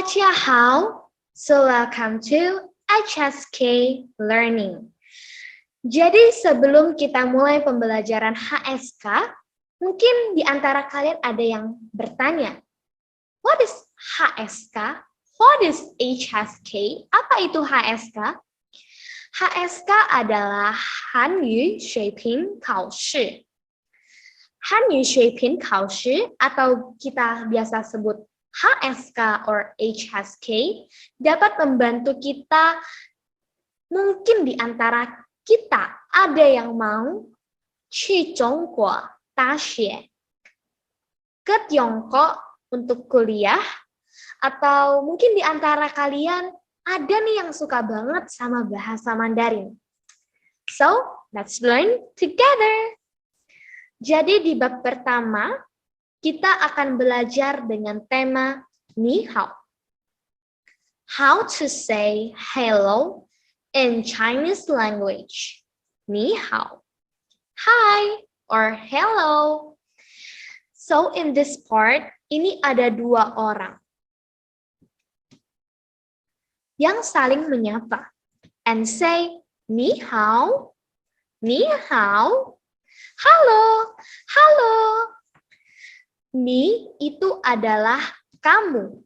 Dajiahao, so welcome to HSK Learning. Jadi sebelum kita mulai pembelajaran HSK, mungkin di antara kalian ada yang bertanya, what is HSK? What is HSK? Apa itu HSK? HSK adalah Hanyu Shuiping Kaoshi. Hanyu Shuiping Kaoshi atau kita biasa sebut HSK or HSK dapat membantu kita, mungkin di antara kita ada yang mau去中国大学 ke Tiongkok untuk kuliah, atau mungkin di antara kalian ada nih yang suka banget sama bahasa Mandarin. So, let's learn together. Jadi di bab pertama, kita akan belajar dengan tema Ni Hao. How to say hello in Chinese language. Ni Hao. Hi or hello. So in this part, ini ada dua orang yang saling menyapa and say Ni Hao. Ni Hao. Halo. Halo. Ni itu adalah kamu.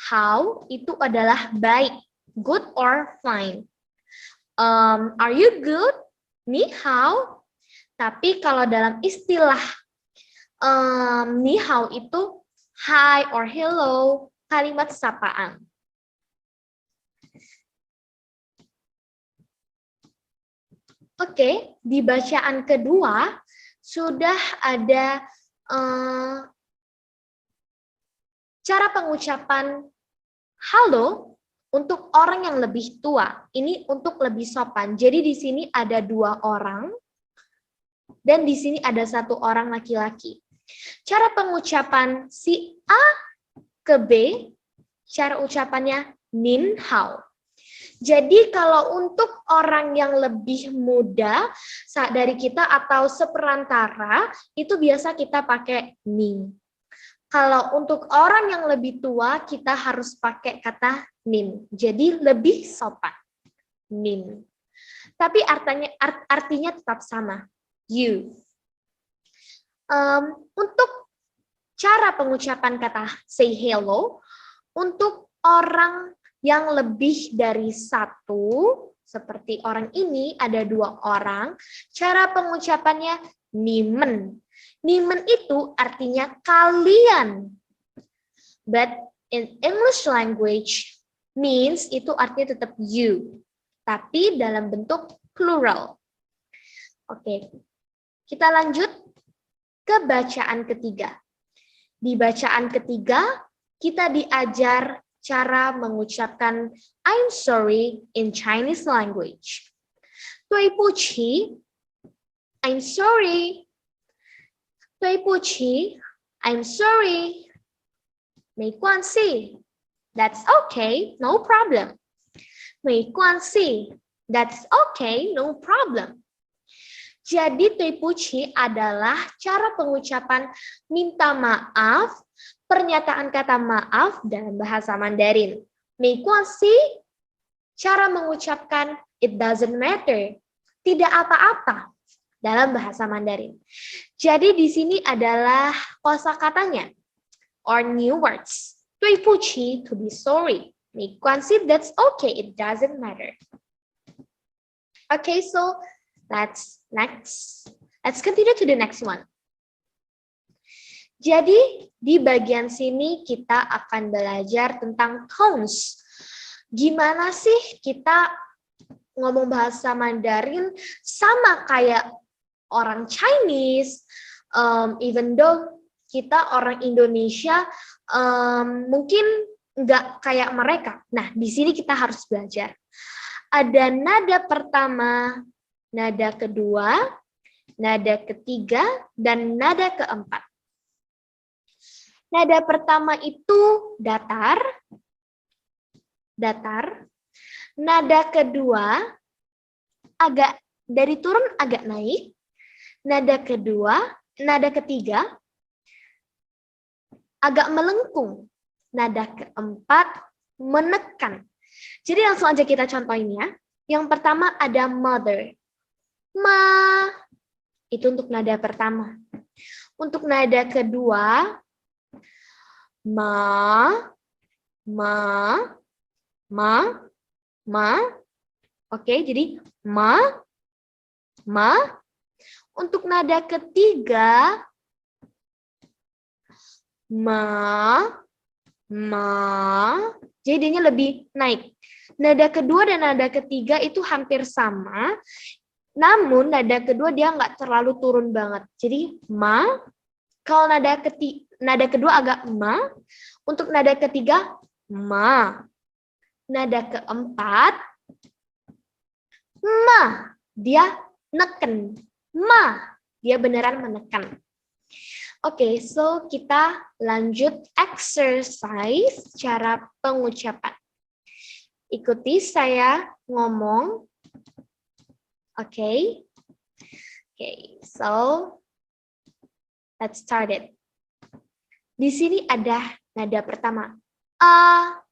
How itu adalah baik, good or fine. Are you good? Ni hao. Tapi kalau dalam istilah ni hao itu hi or hello, kalimat sapaan. Oke, di bacaan kedua sudah ada cara pengucapan halo untuk orang yang lebih tua. Ini untuk lebih sopan. Jadi di sini ada dua orang dan di sini ada satu orang laki-laki. Cara pengucapan si A ke B, cara ucapannya nin hao. Jadi kalau untuk orang yang lebih muda dari kita atau seperantara, itu biasa kita pakai ni. Kalau untuk orang yang lebih tua, kita harus pakai kata nin. Jadi lebih sopan. Nin. Tapi artinya tetap sama. You. Untuk cara pengucapan kata say hello, untuk orang yang lebih dari satu, seperti orang ini ada dua orang, cara pengucapannya nimen. Nimen itu artinya kalian. But in English language means itu artinya tetap you. Tapi dalam bentuk plural. Oke. Kita lanjut ke bacaan ketiga. Di bacaan ketiga kita diajar cara mengucapkan I'm sorry in Chinese language. 对不起, I'm sorry. 对不起, I'm sorry. 没关系, that's okay, no problem. 没关系, that's okay, no problem. Jadi 对不起 adalah cara pengucapan minta maaf, pernyataan kata maaf dalam bahasa Mandarin. 没关系, cara mengucapkan it doesn't matter, tidak apa-apa dalam bahasa Mandarin. Jadi di sini adalah kosakatanya or new words. 对不起 to be sorry. 没关系 that's okay, it doesn't matter. Okay, so let's continue to the next one. Jadi di bagian sini kita akan belajar tentang tones. Gimana sih kita ngomong bahasa Mandarin sama kayak orang Chinese, even though kita orang Indonesia mungkin nggak kayak mereka. Nah, di sini kita harus belajar. Ada nada pertama, nada kedua, nada ketiga, dan nada keempat. Nada pertama itu datar, datar. Nada kedua agak dari turun agak naik. Nada ketiga agak melengkung. Nada keempat menekan. Jadi langsung aja kita contohin ya. Yang pertama ada mother. Ma. Itu untuk nada pertama. Untuk nada kedua, ma. Oke, jadi ma. Untuk nada ketiga, ma. Jadinya lebih naik. Nada kedua dan nada ketiga itu hampir sama, namun nada kedua dia nggak terlalu turun banget. Jadi ma, kalau nada kedua agak ma, untuk nada ketiga ma. Nada keempat ma, dia neken. Ma, dia beneran menekan. Oke, so kita lanjut exercise cara pengucapan. Ikuti saya ngomong. Oke. So let's start it. Di sini ada nada pertama. A.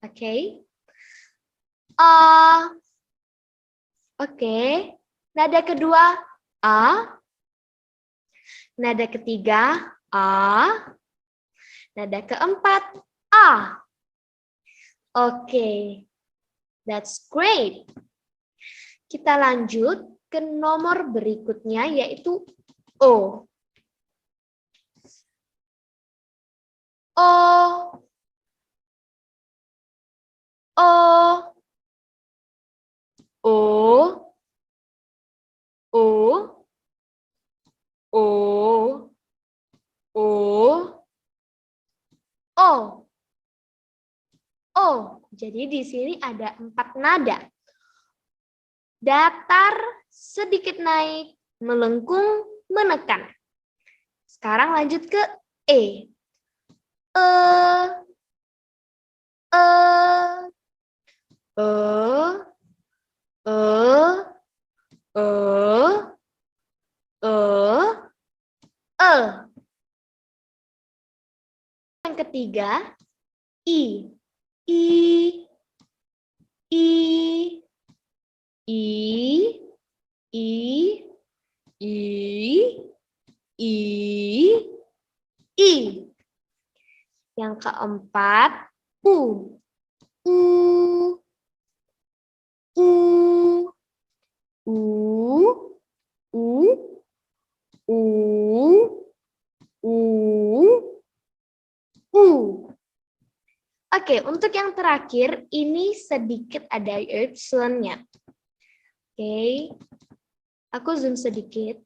Oke. Oke. Nada kedua A. Nada ketiga A. Nada keempat A. Oke. That's great. Kita lanjut ke nomor berikutnya yaitu O. Jadi di sini ada 4 nada. Datar, sedikit naik, melengkung, menekan. Sekarang lanjut ke E. Yang ketiga I. Yang keempat U. Oke, untuk yang terakhir ini sedikit ada epsilonnya. Oke, aku zoom sedikit.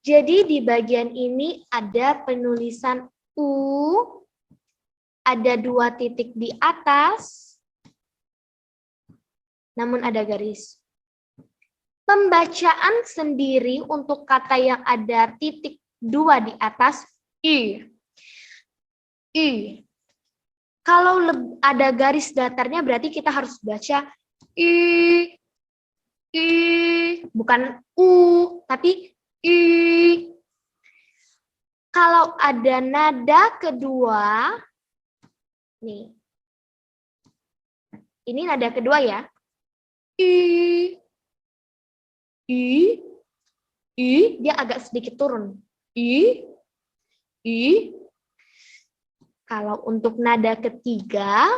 Jadi di bagian ini ada penulisan U, ada 2 titik di atas, namun ada garis. Pembacaan sendiri untuk kata yang ada titik 2 di atas I. Kalau ada garis datarnya berarti kita harus baca I, bukan U, tapi I. Kalau ada nada kedua, nih, ini nada kedua ya, I, dia agak sedikit turun, I. Kalau untuk nada ketiga,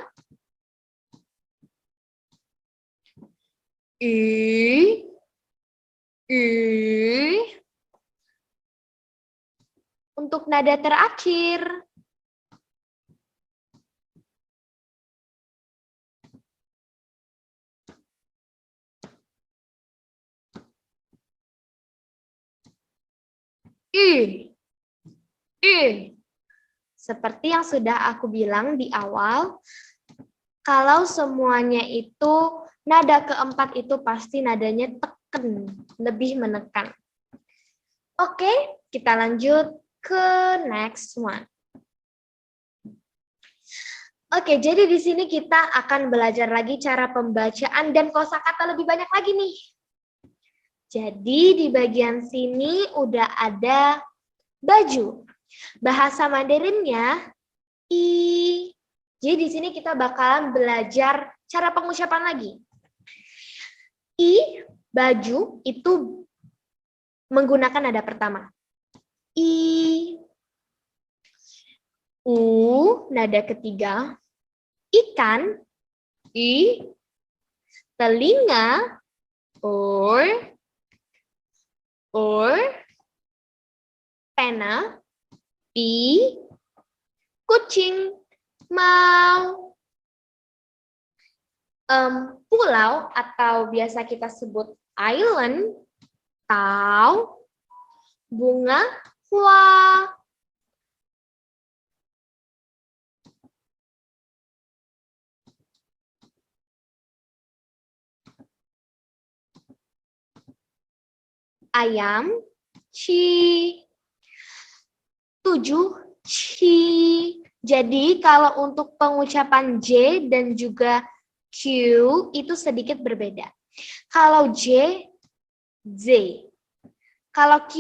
untuk nada terakhir, seperti yang sudah aku bilang di awal, kalau semuanya itu nada keempat itu pasti nadanya tekan, lebih menekan. Oke, kita lanjut ke next one. Oke, jadi di sini kita akan belajar lagi cara pembacaan dan kosakata lebih banyak lagi nih. Jadi di bagian sini udah ada baju. Bahasa Mandarinnya i. Jadi di sini kita bakalan belajar cara pengucapan lagi. I, baju, itu menggunakan nada pertama. I. U, nada ketiga. Ikan, I. Telinga, or. Pena, P. Kucing, mau. Pulau atau biasa kita sebut island, tau. Bunga, hua. Ayam, ci. 7, ci. Jadi kalau untuk pengucapan J dan juga Q itu sedikit berbeda. Kalau J, Z. Kalau Q,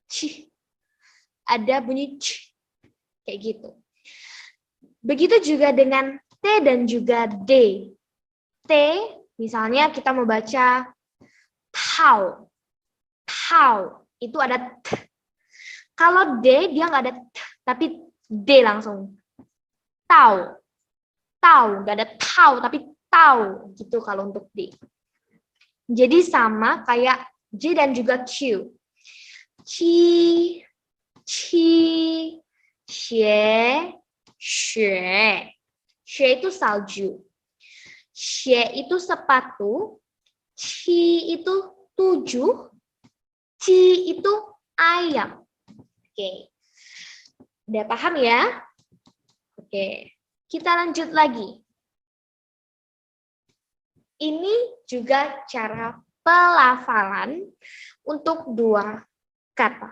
C. Ada bunyi C. Kayak gitu. Begitu juga dengan T dan juga D. T, misalnya kita mau baca tau. Tau. Itu ada T. Kalau D, dia nggak ada T, tapi D langsung. Tau. Tau. Nggak ada tau, tapi tau. Gitu kalau untuk D. Jadi sama kayak J dan juga Q. Ci, ci, xie, xue. Xue itu salju. Xie itu sepatu. Ci itu 7. Ci itu ayam. Oke. Udah paham ya? Oke. Kita lanjut lagi. Ini juga cara pelafalan untuk 2 kata.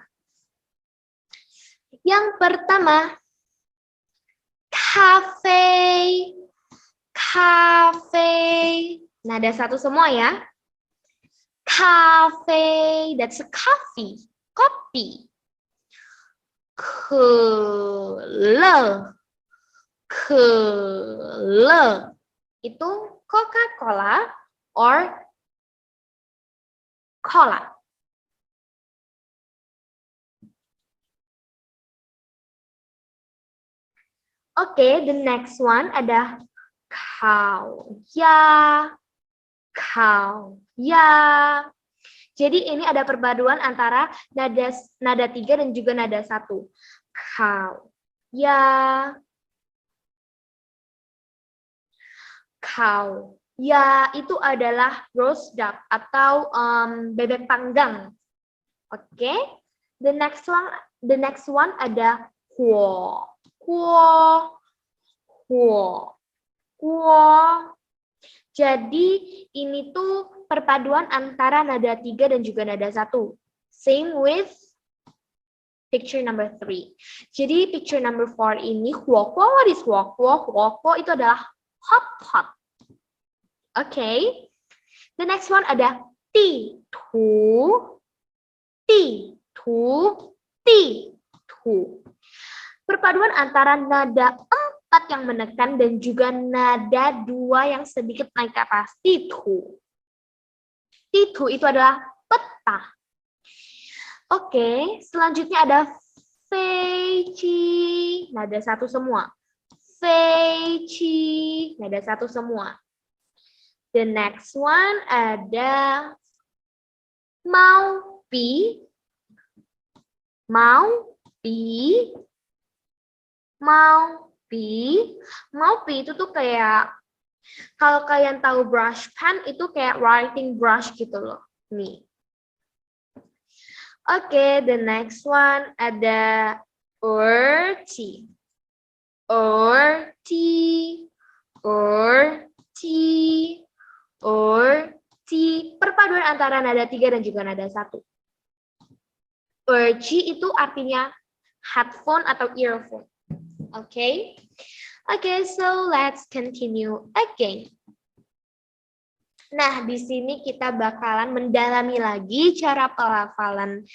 Yang pertama, cafe. Cafe. Nada satu semua ya. Cafe. That's a coffee. Kopi. Kele. Kele. Itu Coca-Cola or cola. Oke, the next one ada cow. Ya. Cow. Ya. Jadi ini ada perpaduan antara nada 3 dan juga nada 1. Cow. Ya. Cow. Ya, itu adalah roast duck atau bebek panggang. Oke. The next one ada huo. Huo. Huo. Huo. Jadi ini tuh perpaduan antara nada 3 dan juga nada 1. Same with picture number 3. Jadi picture number 4 ini huo. What is huo? Huo itu adalah hot pot. Okay. The next one ada ti tu. Ti tu. Ti tu. Perpaduan antara nada 4 yang menekan dan juga nada 2 yang sedikit naik ke atas. Ti tu. Ti tu itu adalah peta. Oke, selanjutnya ada fei chi. Nada 1 semua. Fei chi. Nada 1 semua. The next one ada mau pi. Mau pi. Mau pi. Mau pi itu tuh kayak, kalau kalian tahu brush pen itu kayak writing brush gitu loh. Nih. Oke, the next one ada orti. Orti. Orti. Orti. Perpaduan antara nada 3 dan juga nada 1. Orti itu artinya headphone atau earphone. Okay? Okay, so let's continue again. Nah, di sini kita bakalan mendalami lagi cara pelafalan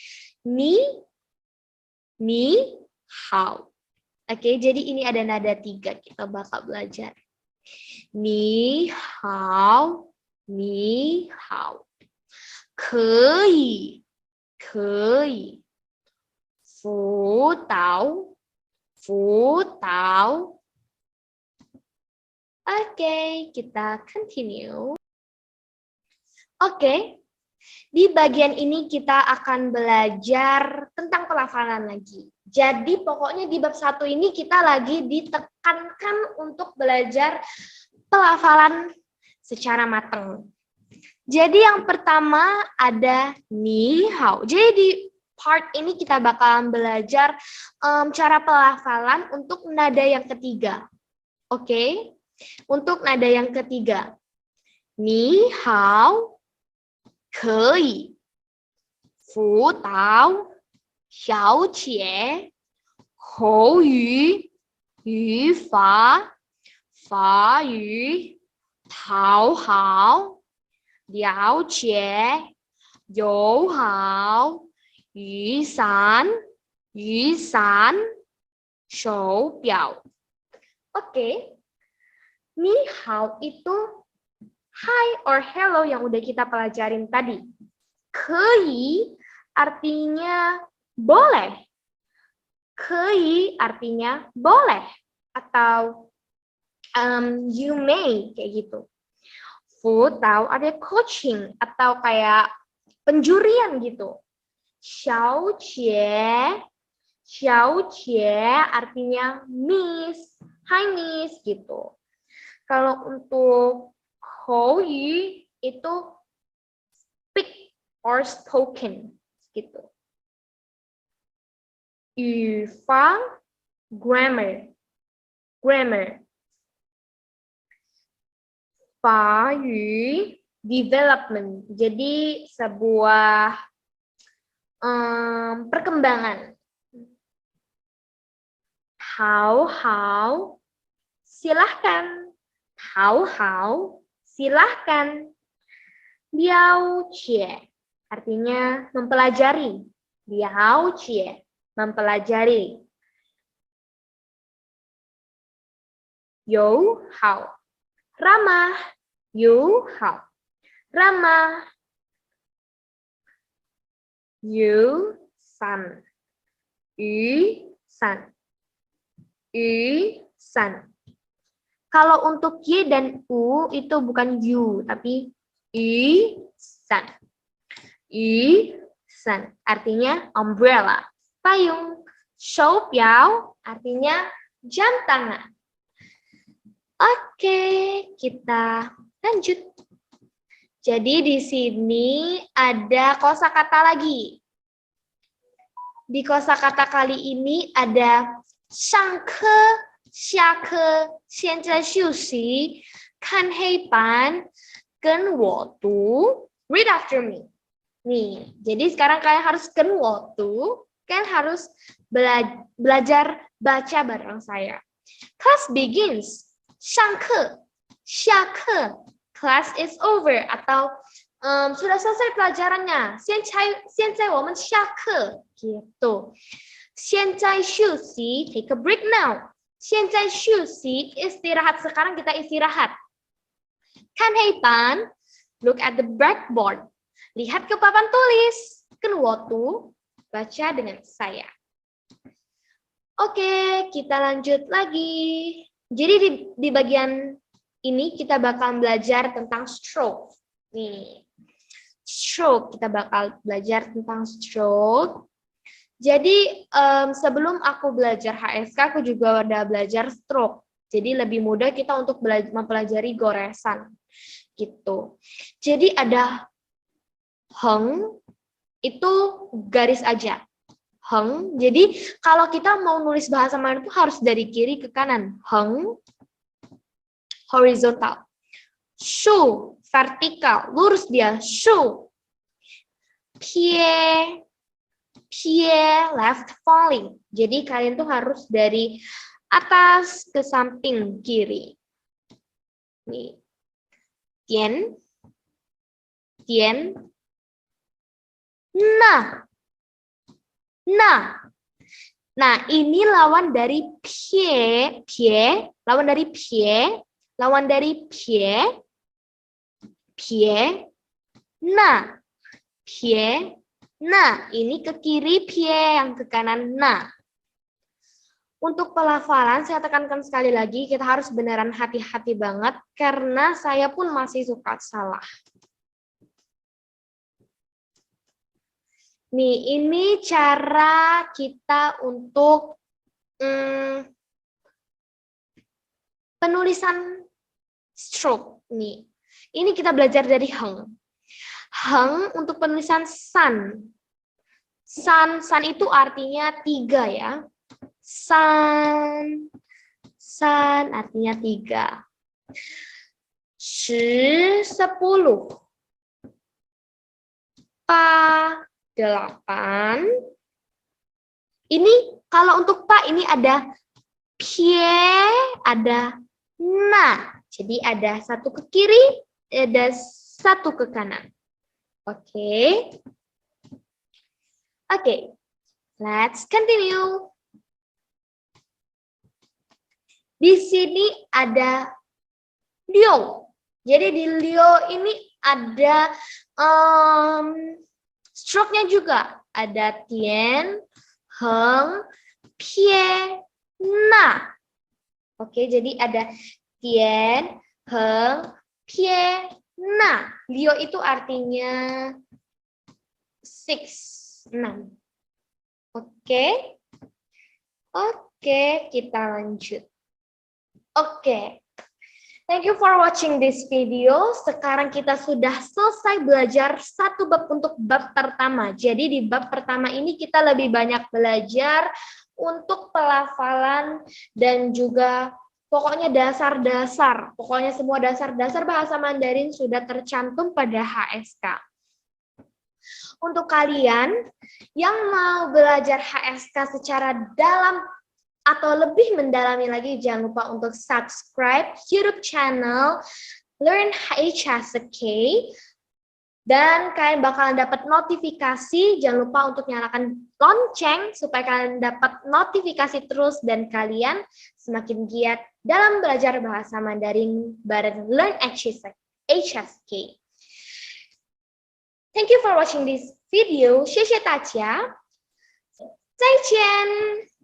ni, hao. Oke, jadi ini ada nada 3, kita bakal belajar. Ni hao, ni hao. 可以，可以。辅导，辅导。Oke, kita continue. Oke, di bagian ini kita akan belajar tentang pelafalan lagi. Jadi pokoknya di bab 1 ini kita lagi ditekankan untuk belajar pelafalan secara matang. Jadi yang pertama ada ni hao. Jadi di part ini kita bakalan belajar cara pelafalan untuk nada yang ketiga. Oke, untuk nada yang ketiga. Ni hao. 可以辅导小姐口语语法法语讨好了解友好雨伞雨伞手表. Oke, ni hao itu hi or hello yang udah kita pelajarin tadi. 可以 artinya boleh. 可以 artinya boleh atau you may kayak gitu. 辅导 ada coaching atau kayak penjurian gitu. 小姐 artinya miss, hi miss gitu. Kalau untuk 口语 itu speak or spoken gitu. 语法 grammar. 法语 development. Jadi sebuah perkembangan. 好 silahkan. 好 silahkan. 了解 artinya mempelajari. 了解 mempelajari. 友好 ramah. 友好 ramah. 雨伞 雨伞. Kalau untuk y dan u itu bukan you tapi san. Artinya umbrella, payung. 手表 artinya jam tangan. Oke, kita lanjut. Jadi di sini ada kosakata lagi. Di kosakata kali ini ada 上课下课现在休息看黑板跟我读 read after me. Nih, jadi sekarang kalian harus 跟我读, kalian harus belajar baca bareng saya. Class begins. 上课下课 class is over atau sudah selesai pelajarannya. 现在我们下课 gitu. 现在休息 take a break now. 现在休息 istirahat, sekarang kita istirahat. 看黑板 look at the blackboard. Lihat ke papan tulis. 跟我读 baca dengan saya. Oke, kita lanjut lagi. Jadi di bagian ini kita bakal belajar tentang stroke. Nih, stroke, kita bakal belajar tentang stroke. Jadi sebelum aku belajar HSK, aku juga udah belajar stroke. Jadi lebih mudah kita untuk mempelajari goresan gitu. Jadi ada heng, itu garis aja. Heng, jadi kalau kita mau nulis bahasa Mandarin itu harus dari kiri ke kanan. Heng, horizontal. Shu, vertikal, lurus dia. Shu. Pie, left falling. Jadi kalian tuh harus dari atas ke samping kiri. Nih. Tian, tien, na. Nah. Nah, ini lawan dari pie, lawan dari pie, lawan dari pie, na. Pie, na. Ini ke kiri pie, yang ke kanan na. Untuk pelafalan, saya tekankan sekali lagi, kita harus beneran hati-hati banget, karena saya pun masih suka salah. Nih, ini cara kita untuk penulisan stroke. Nih, ini kita belajar dari Heng. Heng untuk penulisan san. San itu artinya 3 ya. San artinya 3. 10, 10. Pa 8. Ini kalau untuk pa ini ada pie, ada na. Jadi ada satu ke kiri, ada satu ke kanan. Oke. Oke. Let's continue. Di sini ada Liu. Jadi di Liu ini ada stroke-nya juga. Ada tien, heng, pie, na. Oke, jadi ada tien, heng, pie, na. Liu itu artinya 6, 6. Oke. Oke, kita lanjut. Oke. Thank you for watching this video. Sekarang kita sudah selesai belajar satu bab untuk bab pertama. Jadi di bab pertama ini kita lebih banyak belajar untuk pelafalan dan juga pokoknya dasar-dasar. Pokoknya semua dasar-dasar bahasa Mandarin sudah tercantum pada HSK. Untuk kalian yang mau belajar HSK secara dalam atau lebih mendalami lagi, jangan lupa untuk subscribe YouTube channel Learn HSK, dan kalian bakalan dapat notifikasi. Jangan lupa untuk nyalakan lonceng supaya kalian dapat notifikasi terus dan kalian semakin giat dalam belajar bahasa Mandarin bareng Learn HSK. Thank you for watching this video. 谢谢大家，再见。